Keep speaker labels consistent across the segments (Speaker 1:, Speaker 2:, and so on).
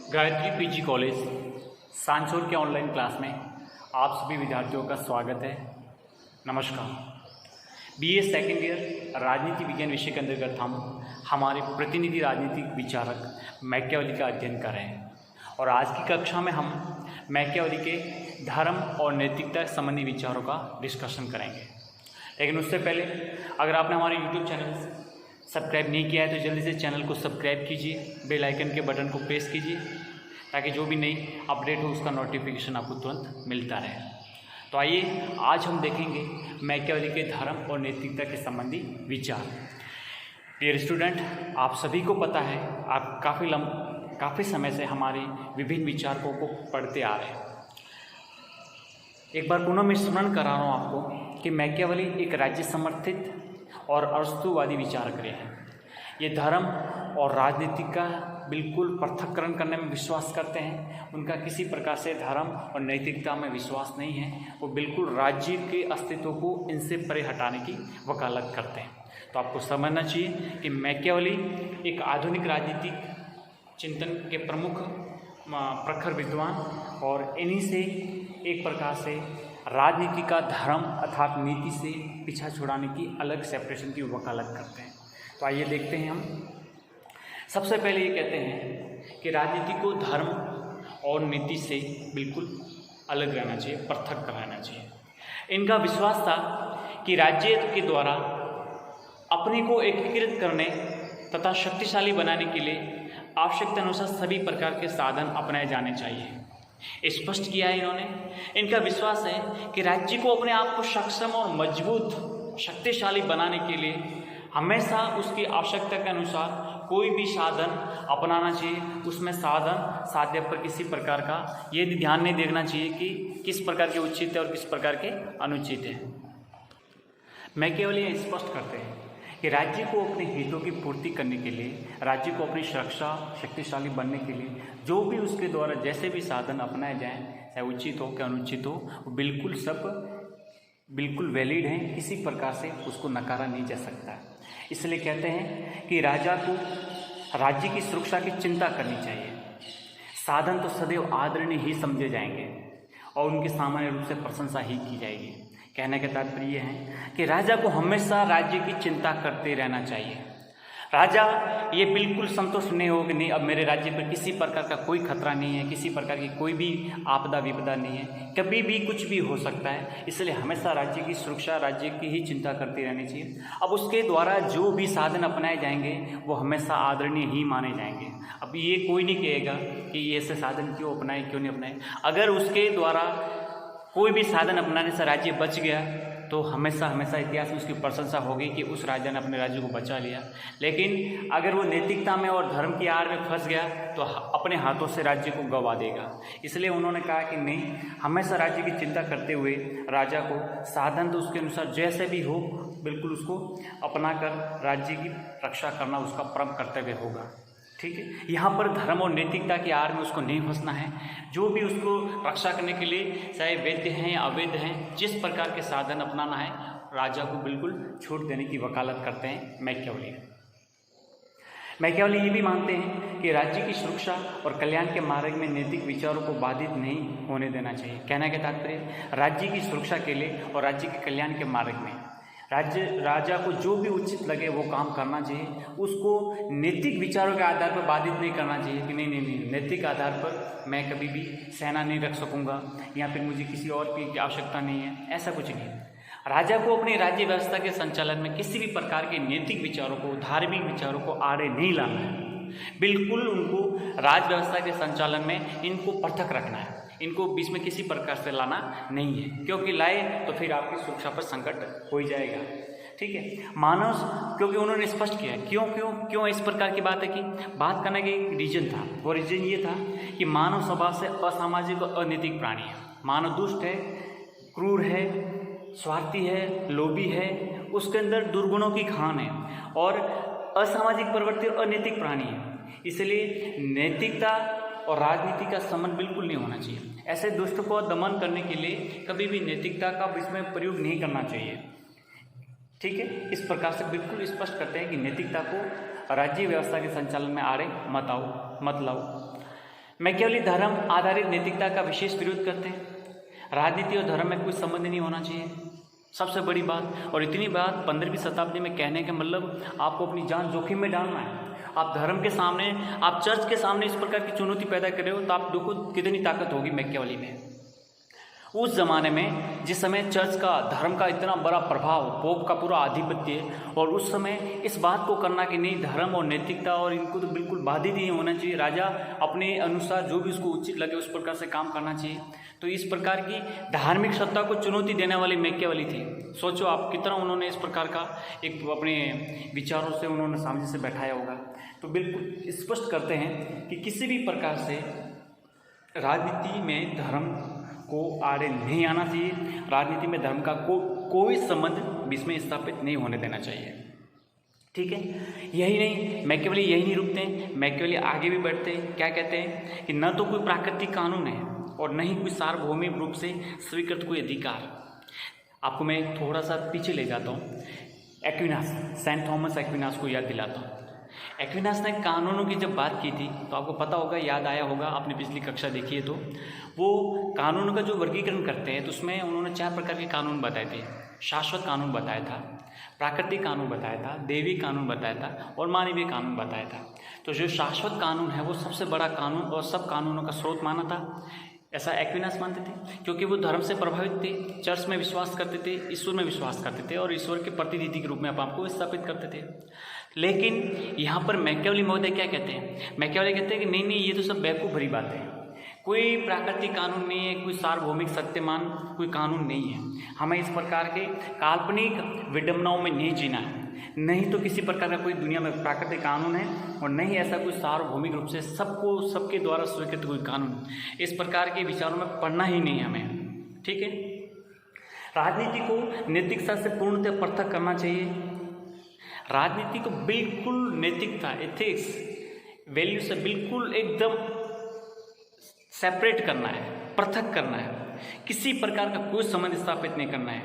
Speaker 1: Gayatri PG college Sanchore के online class में आप सभी विद्यार्थियों का स्वागत है। नमस्कार। बीए सेकेंड ईयर राजनीति विज्ञान विषय के अंतर्गत हम हमारे प्रतिनिधि राजनीतिक विचारक मैकियावेली का अध्ययन कर रहे हैं और आज की कक्षा में हम मैकियावेली के धर्म और नैतिकता संबंधी विचारों का डिस्कशन करेंगे। लेकिन उससे पहले अगर आपने हमारे यूट्यूब चैनल सब्सक्राइब नहीं किया है तो जल्दी से चैनल को सब्सक्राइब कीजिए, बेल आइकन के बटन को प्रेस कीजिए ताकि जो भी नई अपडेट हो उसका नोटिफिकेशन आपको तुरंत मिलता रहे। तो आइए आज हम देखेंगे मैकियावेली के धर्म और नैतिकता के संबंधी विचार। डियर स्टूडेंट, आप सभी को पता है आप काफ़ी समय से हमारे विभिन्न विचारकों को पढ़ते आ रहे हैं। एक बार पुनः मैं स्मरण करा रहा हूँ आपको कि मैकियावेली एक राज्य समर्थित और अरस्तुवादी विचारक रहे हैं। ये धर्म और राजनीति का बिल्कुल पृथक्करण करने में विश्वास करते हैं। उनका किसी प्रकार से धर्म और नैतिकता में विश्वास नहीं है। वो बिल्कुल राज्य के अस्तित्व को इनसे परे हटाने की वकालत करते हैं। तो आपको समझना चाहिए कि मैकियावेली एक आधुनिक राजनीतिक चिंतन के प्रमुख प्रखर विद्वान और इन्हीं से एक प्रकार से राजनीति का धर्म अर्थात नीति से पीछा छुड़ाने की अलग सेपरेशन की वकालत करते हैं। तो आइए देखते हैं हम। सबसे पहले ये कहते हैं कि राजनीति को धर्म और नीति से बिल्कुल अलग रहना चाहिए, पृथक रहना चाहिए। इनका विश्वास था कि राज्य के द्वारा अपने को एकीकृत करने तथा शक्तिशाली बनाने के लिए आवश्यकता अनुसार सभी प्रकार के साधन अपनाए जाने चाहिए। स्पष्ट किया है इन्होंने। इनका विश्वास है कि राज्य को अपने आप को सक्षम और मजबूत शक्तिशाली बनाने के लिए हमेशा उसकी आवश्यकता के अनुसार कोई भी साधन अपनाना चाहिए। उसमें साधन साध्य पर किसी प्रकार का ये ध्यान नहीं देखना चाहिए कि किस प्रकार के उचित है और किस प्रकार के अनुचित है। मैकियावेली स्पष्ट करते हैं कि राज्य को अपने हितों की पूर्ति करने के लिए, राज्य को अपनी सुरक्षा शक्तिशाली बनने के लिए जो भी उसके द्वारा जैसे भी साधन अपनाए जाएं, चाहे उचित हो क्या अनुचित हो, वो बिल्कुल सब बिल्कुल वैलिड हैं। किसी प्रकार से उसको नकारा नहीं जा सकता। इसलिए कहते हैं कि राजा को राज्य की सुरक्षा की चिंता करनी चाहिए। साधन तो सदैव आदरणीय ही समझे जाएंगे और उनकी सामान्य रूप से प्रशंसा ही की जाएगी। कहने का तात्पर्य है कि राजा को हमेशा राज्य की चिंता करते रहना चाहिए। राजा ये बिल्कुल संतुष्ट नहीं हो कि नहीं अब मेरे राज्य पर किसी प्रकार का कोई खतरा नहीं है, किसी प्रकार की कोई भी आपदा विपदा नहीं है, कभी भी कुछ भी हो सकता है। इसलिए हमेशा राज्य की सुरक्षा, राज्य की ही चिंता करते रहनी चाहिए। अब उसके द्वारा जो भी साधन अपनाए जाएंगे वो हमेशा आदरणीय ही माने जाएंगे। अब ये कोई नहीं कहेगा कि ये ऐसे साधन क्यों अपनाए क्यों नहीं अपनाए। अगर उसके द्वारा कोई भी साधन अपनाने से राज्य बच गया तो हमेशा इतिहास में उसकी प्रशंसा होगी कि उस राजा ने अपने राज्य को बचा लिया। लेकिन अगर वो नैतिकता में और धर्म की आड़ में फंस गया तो अपने हाथों से राज्य को गंवा देगा। इसलिए उन्होंने कहा कि नहीं, हमेशा राज्य की चिंता करते हुए राजा को साधन तो उसके अनुसार जैसे भी हो बिल्कुल उसको अपनाकर राज्य की रक्षा करना उसका परम कर्तव्य होगा। ठीक है, यहाँ पर धर्म और नैतिकता की आड़ में उसको नहीं फंसना है। जो भी उसको रक्षा करने के लिए चाहे वैध हैं या अवैध हैं, जिस प्रकार के साधन अपनाना है राजा को बिल्कुल छूट देने की वकालत करते हैं मैकियावेली। मैकियावेली ये भी मानते हैं कि राज्य की सुरक्षा और कल्याण के मार्ग में नैतिक विचारों को बाधित नहीं होने देना चाहिए। कहने का तात्पर्य राज्य की सुरक्षा के लिए और राज्य के कल्याण के मार्ग में राजा को जो भी उचित लगे वो काम करना चाहिए। उसको नैतिक विचारों के आधार पर बाधित नहीं करना चाहिए कि नहीं नैतिक आधार पर मैं कभी भी सेना नहीं रख सकूंगा या फिर मुझे किसी और की आवश्यकता नहीं है, ऐसा कुछ नहीं। राजा को अपनी राज्य व्यवस्था के संचालन में किसी भी प्रकार के नैतिक विचारों को, धार्मिक विचारों को आड़े नहीं लाना है। बिल्कुल उनको राज व्यवस्था के संचालन में इनको पृथक रखना है। इनको बीच में किसी प्रकार से लाना नहीं है, क्योंकि लाए तो फिर आपकी सुरक्षा पर संकट हो जाएगा। ठीक है, मानव, क्योंकि उन्होंने स्पष्ट किया क्यों इस प्रकार की बात है कि बात करने का एक रीजन था। वो रीजन ये था कि मानव स्वभाव से असामाजिक और अनैतिक प्राणी है। मानव दुष्ट है, क्रूर है, स्वार्थी है, लोभी है, उसके अंदर दुर्गुणों की खान है और असामाजिक प्रवृत्ति और अनैतिक प्राणी है। इसलिए नैतिकता और राजनीति का संबंध बिल्कुल नहीं होना चाहिए। ऐसे दुष्ट को दमन करने के लिए कभी भी नैतिकता का इसमें प्रयोग नहीं करना चाहिए। ठीक है, इस प्रकार से बिल्कुल स्पष्ट करते हैं कि नैतिकता को राज्य व्यवस्था के संचालन में आड़े मत लाओ। मैकियावेली धर्म आधारित नैतिकता का विशेष विरोध करते हैं। राजनीति और धर्म में कोई संबंध नहीं होना चाहिए, सबसे बड़ी बात। और इतनी बात 15वीं शताब्दी में कहने का मतलब आपको अपनी जान जोखिम में डालना है। आप धर्म के सामने, आप चर्च के सामने इस प्रकार की चुनौती पैदा कर रहे हो, तो आप देखो कितनी ताकत होगी मैकियावेली में। उस जमाने में जिस समय चर्च का, धर्म का इतना बड़ा प्रभाव, पोप का पूरा आधिपत्य, और उस समय इस बात को करना कि नहीं, धर्म और नैतिकता और इनको तो बिल्कुल बाधित ही होना चाहिए, राजा अपने अनुसार जो भी उसको उचित लगे उस प्रकार से काम करना चाहिए। तो इस प्रकार की धार्मिक सत्ता को चुनौती देने वाली मैकियावेली थी। सोचो आप कितना उन्होंने इस प्रकार का एक अपने विचारों से उन्होंने सामने से बैठाया होगा। तो बिल्कुल स्पष्ट करते हैं कि किसी भी प्रकार से राजनीति में धर्म को आड़े नहीं आना चाहिए, राजनीति में धर्म का कोई संबंध इसमें स्थापित नहीं होने देना चाहिए। ठीक है, यही नहीं, मैकियावेली यही नहीं रुकते हैं, मैकियावेली आगे भी बढ़ते हैं। क्या कहते हैं कि न तो कोई प्राकृतिक कानून है और न ही कोई सार्वभौमिक रूप से स्वीकृत कोई अधिकार। आपको मैं थोड़ा सा पीछे ले जाता हूँ, एक्विनास, सेंट थॉमस एक्विनास को याद दिलाता हूँ। एक्विनास ने कानूनों की जब बात की थी तो आपको पता होगा, याद आया होगा, आपने पिछली कक्षा देखी है तो, वो कानूनों का जो वर्गीकरण करते हैं तो उसमें उन्होंने 4 प्रकार के कानून बताए थे। शाश्वत कानून बताया था, प्राकृतिक कानून बताया था, दैविक कानून बताया था और मानवीय कानून बताया था। तो जो शाश्वत कानून है वो सबसे बड़ा कानून और सब कानूनों का स्रोत माना था, ऐसा एक्विनास मानते थे, क्योंकि वो धर्म से प्रभावित थे, चर्च में विश्वास करते थे, ईश्वर में विश्वास करते थे और ईश्वर के प्रतिनिधि के रूप में आप को स्थापित करते थे। लेकिन यहाँ पर मैकियावेली महोदय क्या कहते हैं, मैकियावेली कहते हैं कि नहीं, ये तो सब बेवकूफ़ भरी बात है, कोई प्राकृतिक कानून नहीं है, कोई सार्वभौमिक सत्यमान कोई कानून नहीं है, हमें इस प्रकार के काल्पनिक विडंबनाओं में नहीं जीना है, नहीं तो किसी प्रकार का कोई दुनिया में प्राकृतिक कानून है और नहीं ऐसा कोई सार्वभौमिक रूप से सबके द्वारा स्वीकृत कोई कानून। इस प्रकार के विचारों में पढ़ना ही नहीं हमें। ठीक है, राजनीति को नैतिकता से पूर्णतः पृथक करना चाहिए। राजनीति को बिल्कुल नैतिकता, एथिक्स, वैल्यू से बिल्कुल एकदम सेपरेट करना है, पृथक करना है, किसी प्रकार का कोई संबंध स्थापित नहीं करना है।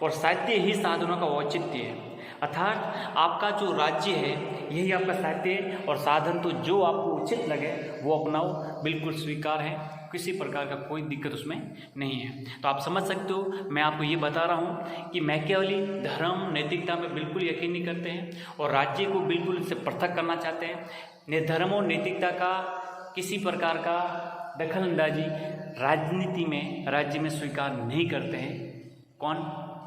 Speaker 1: और साहित्य ही साधनों का औचित्य है, अर्थात आपका जो राज्य है यही आपका साहित्य है और साधन तो जो आपको उचित लगे वो अपनाओ, बिल्कुल स्वीकार है, किसी प्रकार का कोई दिक्कत उसमें नहीं है। तो आप समझ सकते हो, मैं आपको ये बता रहा हूँ कि मैकियावेली धर्म नैतिकता में बिल्कुल यकीन नहीं करते हैं और राज्य को बिल्कुल इससे पृथक करना चाहते हैं। धर्म और नैतिकता का किसी प्रकार का दखल अंदाजी राजनीति में, राज्य में स्वीकार नहीं करते हैं। कौन?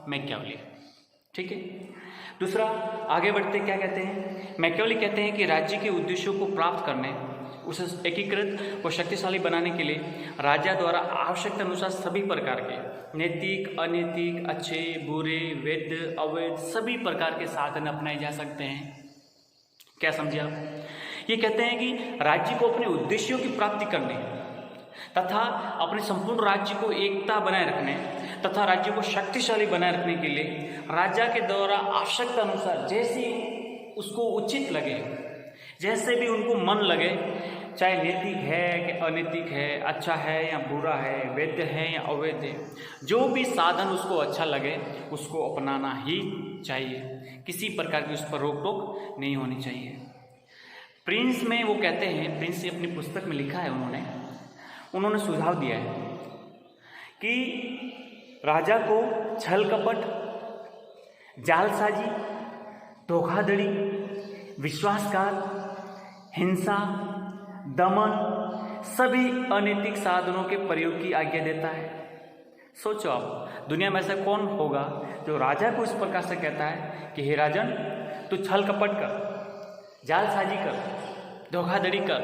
Speaker 1: मैकियावेली। ठीक है, दूसरा आगे बढ़ते क्या कहते हैं, मैकियावेली कहते हैं कि राज्य के उद्देश्यों को प्राप्त करने, उसे एकीकृत व शक्तिशाली बनाने के लिए राजा द्वारा आवश्यकता अनुसार सभी प्रकार के नैतिक, अनैतिक, अच्छे, बुरे, वैध, अवैध सभी प्रकार के साधन अपनाए जा सकते हैं। क्या समझे आप? ये कहते हैं कि राज्य को अपने उद्देश्यों की प्राप्ति करने तथा अपने संपूर्ण राज्य को एकता बनाए रखने तथा राज्य को शक्तिशाली बनाए रखने के लिए राजा के द्वारा आवश्यकता अनुसार जैसी उसको उचित लगे, जैसे भी उनको मन लगे, चाहे नैतिक है कि अनैतिक है, अच्छा है या बुरा है, वैध है या अवैध है, जो भी साधन उसको अच्छा लगे उसको अपनाना ही चाहिए, किसी प्रकार की उस पर रोक टोक नहीं होनी चाहिए। प्रिंस में वो कहते हैं, प्रिंस ने अपनी पुस्तक में लिखा है, उन्होंने सुझाव दिया है कि राजा को छल कपट, जालसाजी, धोखाधड़ी, विश्वासघात, हिंसा, दमन सभी अनैतिक साधनों के प्रयोग की आज्ञा देता है। सोचो आप, दुनिया में ऐसा कौन होगा जो राजा को इस प्रकार से कहता है कि हे राजन, तू छल कपट कर, जालसाजी कर, धोखाधड़ी कर,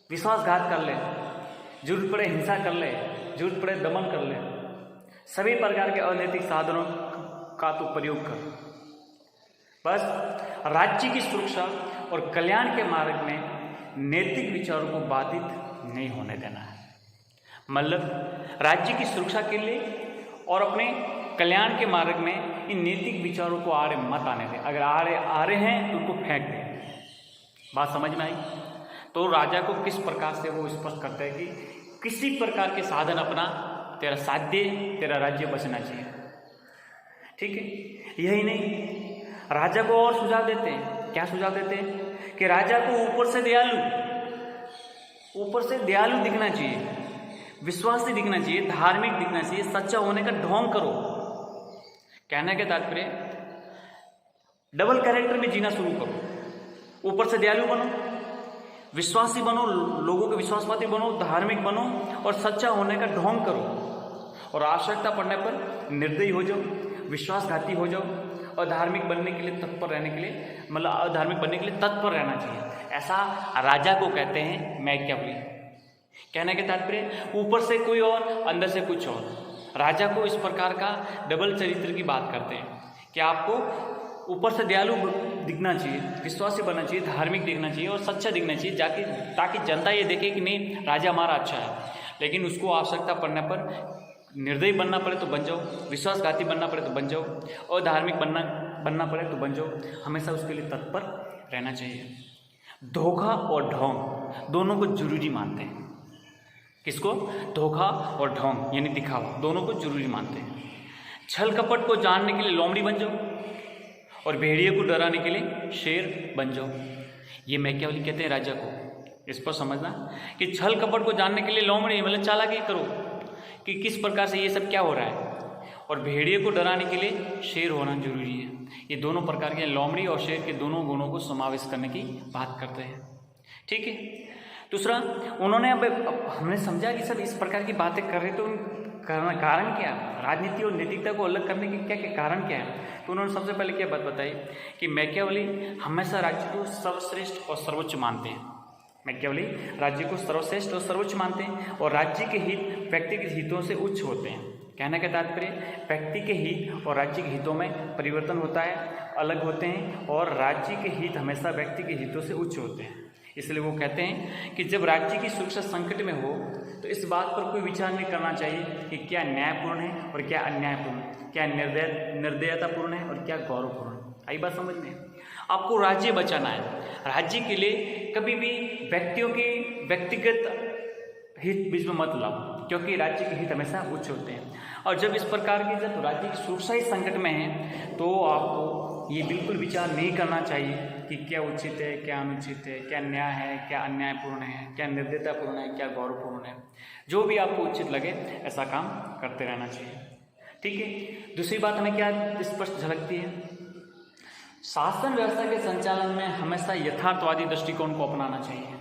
Speaker 1: विश्वासघात कर ले, जरूरत पड़े हिंसा कर ले, जरूरत पड़े दमन कर ले, सभी प्रकार के अनैतिक साधनों का तो प्रयोग कर, बस राज्य की सुरक्षा और कल्याण के मार्ग में नैतिक विचारों को बाधित नहीं होने देना है। मतलब राज्य की सुरक्षा के लिए और अपने कल्याण के मार्ग में इन नैतिक विचारों को आड़े मत आने दें। अगर आ रहे हैं तो उनको फेंक दें। बात समझ में आई? तो राजा को किस प्रकार से वो स्पष्ट करते हैं कि किसी प्रकार के साधन अपना, तेरा साध्य, तेरा राज्य बचना चाहिए। ठीक है, यही नहीं, राजा को और सुझाव देते हैं। क्या सुझाव देते हैं? कि राजा को ऊपर से दयालु, ऊपर से दयालु दिखना चाहिए, विश्वासी दिखना चाहिए, धार्मिक दिखना चाहिए, सच्चा होने का ढोंग करो। कहने के तात्पर्य डबल कैरेक्टर में जीना शुरू करो। ऊपर से दयालु बनो, विश्वासी बनो, लोगों के विश्वासपाती बनो, धार्मिक बनो और सच्चा होने का ढोंग करो। और आवश्यकता पड़ने पर निर्दयी हो जाओ, विश्वासघाती हो जाओ और धार्मिक बनने के लिए तत्पर रहने के लिए, मतलब अधार्मिक बनने के लिए तत्पर रहना चाहिए। ऐसा राजा को कहते हैं मैकियावेली। कहने के तात्पर्य ऊपर से कोई और अंदर से कुछ और। राजा को इस प्रकार का डबल चरित्र की बात करते हैं कि आपको ऊपर से दयालु दिखना चाहिए, विश्वासी बनना चाहिए, धार्मिक दिखना चाहिए और सच्चा दिखना चाहिए, ताकि जनता ये देखे कि नहीं राजा हमारा अच्छा है। लेकिन उसको आवश्यकता पड़ने पर निर्दयी बनना पड़े तो बन जाओ, विश्वासघाती बनना पड़े तो बन जाओ और धार्मिक बनना पड़े तो बन जाओ। हमेशा उसके लिए तत्पर रहना चाहिए। धोखा और ढोंग दोनों को जरूरी मानते हैं। किसको? धोखा और ढोंग यानी दिखावा, दोनों को जरूरी मानते हैं। छल कपट को जानने के लिए लोमड़ी बन जाओ और भेड़िए को डराने के लिए शेर बन जाओ। ये मैकियावेली कहते हैं राजा को। इस पर समझना कि छल कपट को जानने के लिए लोमड़ी मतलब चालाकी करो कि किस प्रकार से ये सब क्या हो रहा है, और भेड़िए को डराने के लिए शेर होना जरूरी है। ये दोनों प्रकार के लोमड़ी और शेर के दोनों गुणों को समावेश करने की बात करते हैं। ठीक है। दूसरा, उन्होंने अब हमने समझा कि सब इस प्रकार की बातें कर रहे तो कारण क्या, राजनीति और नैतिकता को अलग करने के क्या कारण क्या है। तो उन्होंने सबसे पहले क्या बात बताई कि मैकियावेली हमेशा राज्य को सर्वश्रेष्ठ और सर्वोच्च मानते हैं। मैकियावेली राज्य को सर्वश्रेष्ठ और सर्वोच्च मानते हैं और राज्य के हित व्यक्तिगत हितों से उच्च होते हैं। कहने का तात्पर्य व्यक्ति के हित और राज्य के हितों में परिवर्तन होता है, अलग होते हैं, और राज्य के हित हमेशा व्यक्ति के हितों से उच्च होते हैं। इसलिए वो कहते हैं कि जब राज्य की सुरक्षा संकट में हो तो इस बात पर कोई विचार नहीं करना चाहिए कि क्या न्यायपूर्ण है और क्या अन्यायपूर्ण, क्या निर्दयतापूर्ण है और क्या गौरवपूर्ण है। आई बात समझ में? आपको राज्य बचाना है। राज्य के लिए कभी भी व्यक्तियों के व्यक्तिगत हित बीच में मत लाओ, क्योंकि राज्य के हित हमेशा उच्च होते हैं। और जब इस प्रकार की जब राज्य की सुरक्षा ही संकट में है तो आपको ये बिल्कुल विचार नहीं करना चाहिए कि क्या उचित है, क्या अनुचित है, क्या न्याय है, क्या अन्यायपूर्ण है, क्या निर्दयतापूर्ण है, क्या गौरवपूर्ण है। जो भी आपको उचित लगे ऐसा काम करते रहना चाहिए। ठीक है। दूसरी बात हमें क्या स्पष्ट झलकती है, शासन व्यवस्था के संचालन में हमेशा यथार्थवादी दृष्टिकोण को अपनाना चाहिए।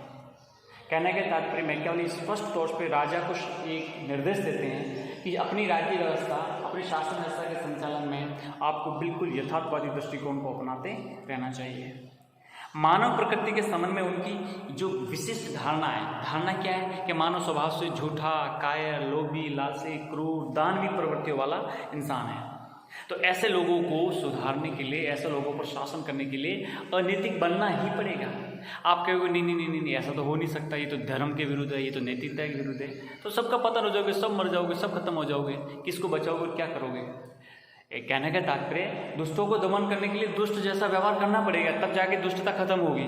Speaker 1: कहने के तात्पर्य मैकियावेली स्पष्ट तौर पर राजा को एक निर्देश देते हैं कि अपनी राज्य व्यवस्था, अपनी शासन व्यवस्था के संचालन में आपको बिल्कुल यथार्थवादी दृष्टिकोण को अपनाते रहना चाहिए। मानव प्रकृति के संबंध में उनकी जो विशिष्ट धारणा है, धारणा क्या है कि मानव स्वभाव से झूठा, कायर, लोभी, लालची, क्रूर, दानवी प्रवृत्तियों वाला इंसान है। तो ऐसे लोगों को सुधारने के लिए, ऐसे लोगों पर शासन करने के लिए अनैतिक बनना ही पड़ेगा। आप कहोगे नहीं, ऐसा तो हो नहीं सकता, ये तो धर्म के विरुद्ध है, ये तो नैतिकता के विरुद्ध है, तो सबका पतन हो जाओगे, सब मर जाओगे, सब खत्म हो जाओगे, किसको बचाओगे, क्या करोगे। एक कहने का तात्पर्य दुष्टों को दमन करने के लिए दुष्ट जैसा व्यवहार करना पड़ेगा, तब जाके दुष्टता खत्म होगी,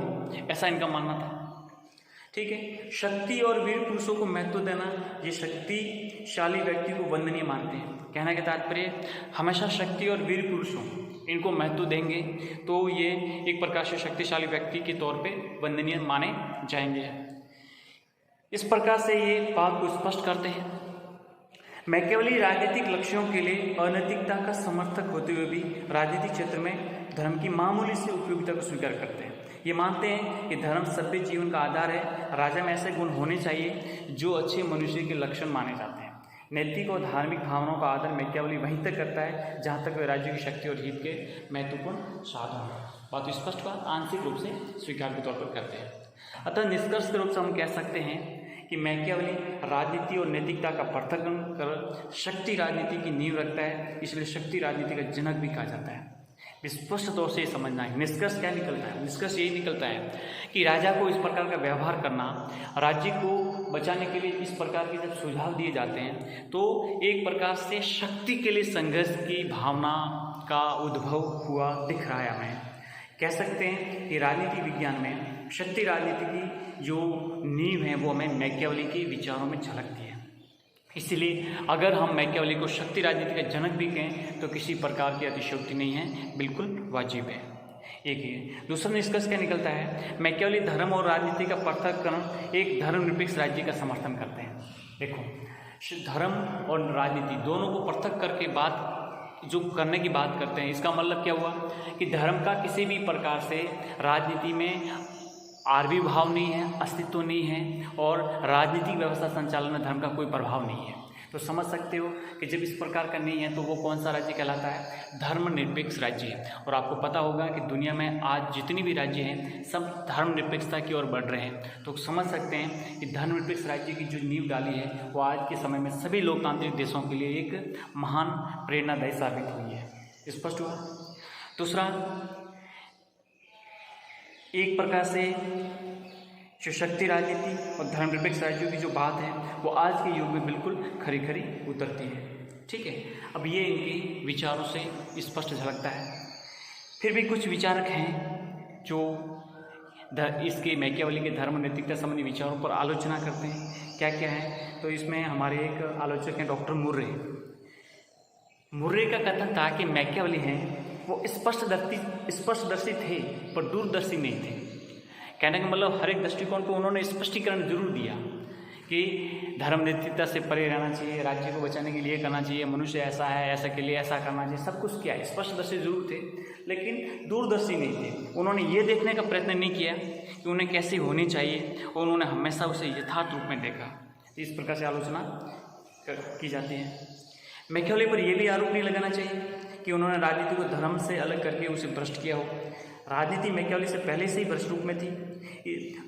Speaker 1: ऐसा इनका मानना था। ठीक है। शक्ति और वीर पुरुषों को महत्व देना, ये शक्तिशाली व्यक्ति को वंदनीय मानते हैं। कहने का तात्पर्य हमेशा शक्ति और वीर पुरुषों इनको महत्व देंगे तो ये एक प्रकार से शक्तिशाली व्यक्ति के तौर पे वंदनीय माने जाएंगे। इस प्रकार से ये बात को स्पष्ट करते हैं। मैकियावेली राजनीतिक लक्ष्यों के लिए अनैतिकता का समर्थक होते हुए भी राजनीतिक क्षेत्र में धर्म की मामूली सी उपयोगिता को स्वीकार करते हैं। ये मानते हैं कि धर्म सभ्य जीवन का आधार है। राजा में ऐसे गुण होने चाहिए जो अच्छे मनुष्य के लक्षण माने जाते हैं। नैतिक और धार्मिक भावनाओं का आदर मैकियावेली वहीं तक करता है जहाँ तक वे राज्य की शक्ति और हित के महत्वपूर्ण साधन हैं। बात स्पष्ट बात आंशिक रूप से स्वीकार के तौर पर करते हैं। अतः निष्कर्ष के रूप से हम कह सकते हैं कि मैकियावेली राजनीति और नैतिकता का पृथक्करण कर शक्ति राजनीति की नींव रखता है, इसलिए शक्ति राजनीति का जनक भी कहा जाता है। स्पष्ट तौर से ये समझना है। निष्कर्ष क्या निकलता है? निष्कर्ष यही निकलता है कि राजा को इस प्रकार का व्यवहार करना, राज्य को बचाने के लिए इस प्रकार के जब सुझाव दिए जाते हैं तो एक प्रकार से शक्ति के लिए संघर्ष की भावना का उद्भव हुआ दिख रहा है। हमें कह सकते हैं कि राजनीति विज्ञान में शक्ति राजनीति की जो नींव है वो हमें मैकियावेली के विचारों में झलकती है। इसलिए अगर हम मैकियावेली को शक्ति राजनीति का जनक भी कहें तो किसी प्रकार की अतिशयोक्ति नहीं है, बिल्कुल वाजिब है। एक ये। दूसरा निष्कर्ष क्या निकलता है, मैकियावेली धर्म और राजनीति का पृथक्करण एक धर्मनिरपेक्ष राज्य का समर्थन करते हैं। देखो, धर्म और राजनीति दोनों को पृथक करके बात जो करने की बात करते हैं, इसका मतलब क्या हुआ कि धर्म का किसी भी प्रकार से राजनीति में आविर्भाव नहीं है, अस्तित्व नहीं है, और राजनीतिक व्यवस्था संचालन में धर्म का कोई प्रभाव नहीं है। तो समझ सकते हो कि जब इस प्रकार का नहीं है तो वो कौन सा राज्य कहलाता है, धर्मनिरपेक्ष राज्य है। और आपको पता होगा कि दुनिया में आज जितनी भी राज्य हैं सब धर्मनिरपेक्षता की ओर बढ़ रहे हैं। तो समझ सकते हैं कि धर्मनिरपेक्ष राज्य की जो नींव डाली है वो आज के समय में सभी लोकतांत्रिक देशों के लिए एक महान प्रेरणादायी साबित हुई है। स्पष्ट हुआ। दूसरा, एक प्रकार से जो शक्ति राजनीति और धर्मनिरपेक्ष राज्यों की जो बात है वो आज के युग में बिल्कुल खरी खरी उतरती है। ठीक है, अब ये इनके विचारों से स्पष्ट झलकता है। फिर भी कुछ विचारक हैं जो इसके मैकियावेली के धर्म नैतिकता संबंधी विचारों पर आलोचना करते हैं। क्या क्या है, तो इसमें हमारे एक आलोचक हैं डॉक्टर मुर्रे। मुर्रे का कथन था कि मैकियावेली हैं वो स्पष्टदर्शी थे पर दूरदर्शी नहीं थे। कहने का मतलब हर एक दृष्टिकोण को उन्होंने स्पष्टीकरण जरूर दिया कि धर्म नैतिकता से परे रहना चाहिए, राज्य को बचाने के लिए करना चाहिए, मनुष्य ऐसा है, ऐसा के लिए ऐसा करना चाहिए, सब कुछ किया। स्पष्टदर्शी जरूर थे लेकिन दूरदर्शी नहीं थे। उन्होंने ये देखने का प्रयत्न नहीं किया कि उन्हें कैसी होनी चाहिए, और उन्होंने हमेशा उसे यथार्थ रूप में देखा। इस प्रकार से आलोचना की जाती है। मैकियावेली पर यह भी आरोप नहीं लगाना चाहिए कि उन्होंने राजनीति को धर्म से अलग करके उसे भ्रष्ट किया हो। राजनीति मैकियावेली से पहले से ही भ्रष्ट रूप में थी।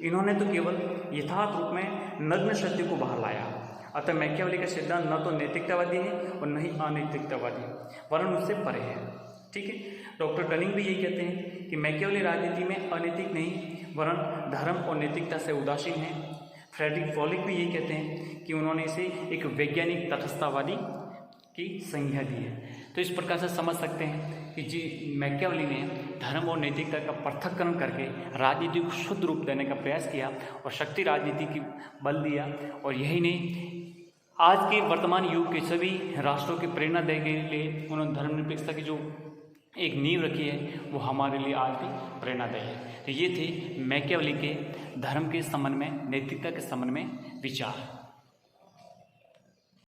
Speaker 1: इन्होंने तो केवल यथार्थ रूप में नग्न सत्य को बाहर लाया। अतः मैकियावेली का सिद्धांत न तो नैतिकतावादी है और न ही अनैतिकतावादी, वरन उससे परे है। ठीक है, डॉक्टर डनिंग भी यही कहते हैं कि मैकियावेली राजनीति में अनैतिक नहीं वरन धर्म और नैतिकता से उदासीन है। फ्रेडरिक वॉलिक भी यही कहते हैं कि उन्होंने इसे एक वैज्ञानिक तटस्थतावादी की संज्ञा दी है। तो इस प्रकार से समझ सकते हैं कि जी मैकियावेली ने धर्म और नैतिकता का पृथक्करण करके राजनीति को शुद्ध रूप देने का प्रयास किया और शक्ति राजनीति की बल दिया। और यही नहीं, आज के वर्तमान युग के सभी राष्ट्रों की प्रेरणा देने के लिए उन्होंने धर्मनिरपेक्षता की जो एक नींव रखी है वो हमारे लिए आज भी प्रेरणादायी है। तो ये थे मैकियावेली के धर्म के संबंध में, नैतिकता के संबंध में विचार।